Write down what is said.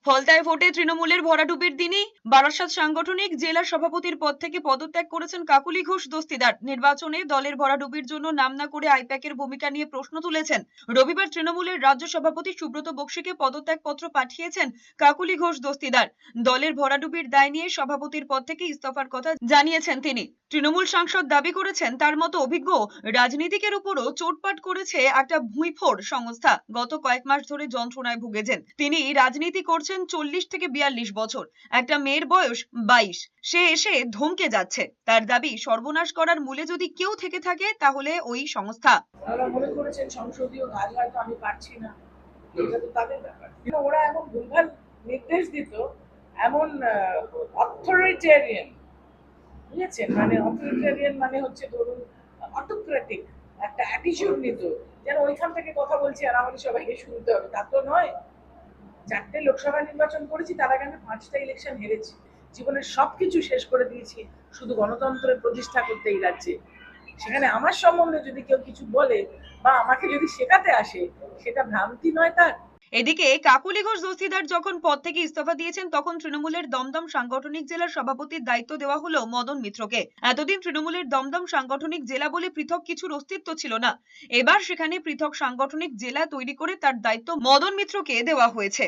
ফলতায় ভোটে তৃণমূলের ভরাডুবির দিনই বারাসাত সাংগঠনিক জেলা সভাপতির পদ থেকে পদত্যাগ করেছেন কাকুলি ঘোষ দস্তিদার। নির্বাচনে দলের ভরাডুবির জন্য নাম না করে আইপ্যাকের ভূমিকা নিয়ে প্রশ্ন তুলেছেন। রবিবার তৃণমূলের রাজ্য সভাপতি সুব্রত বক্সিকে পদত্যাগ পত্র পাঠিয়েছেন কাকুলি ঘোষ দস্তিদার। দলের ভরাডুবির দায় নিয়ে সভাপতির পদ থেকে ইস্তফার কথা জানিয়েছেন তিনি। তৃণমূল সাংসদ দাবি করেছেন তার মতো অভিজ্ঞ রাজনীতিকের উপরও চোটপাট করেছে একটা ভুঁইফোড় সংস্থা। গত কয়েক মাস ধরে যন্ত্রণায় ভুগেছেন তিনি। রাজনীতি করছেন 40 থেকে 42 বছর, একটা মেয়ের বয়স 22। সে এসে ধমকে যাচ্ছে। তার দাবি সর্বনাশ করার মূলে যদি কেউ থেকে থাকে তাহলে ওই সংস্থা। ওরা মনে করেছেন সংসদীয় কাজ হয়তো আমি পারছি না, এটা তো তাদের ব্যাপার। কিন্তু ওরা এমন ভুলভাল নির্দেশ দিত, এমন অথরিটেরিয়ান, বুঝেছেন? মানে অথরিটেরিয়ান মানে হচ্ছে ধরুন অটোক্রেটিক একটা অ্যাটিটিউড নিত, যেন ওইখান থেকে কথা বলছি আর আমাদের সবাইকে শুনতে হবে। তা তো নয়। 4টে লোকসভা নির্বাচন করেছি, তার আগে আমি 5টা ইলেকশন হেরেছি। জীবনের সবকিছু শেষ করে দিয়েছি শুধু গণতন্ত্রের প্রতিষ্ঠা করতে এই রাজ্যে। সেখানে আমার সম্বন্ধে যদি কেউ কিছু বলে বা আমাকে যদি শেখাতে আসে, সেটা ভ্রান্তি নয় তার। এদিকে কাকুলি ঘোষ দস্তিদার যখন পদ থেকে ইস্তফা দিয়েছেন তখন তৃণমূলের দমদম সাংগঠনিক জেলার সভাপতির দায়িত্ব দেওয়া হলো মদন মিত্রকে। এতদিন তৃণমূলের দমদম সাংগঠনিক জেলা বলে পৃথক কিছুর অস্তিত্ব ছিল না। এবার সেখানে পৃথক সাংগঠনিক জেলা তৈরি করে তার দায়িত্ব মদন মিত্রকে দেওয়া হয়েছে।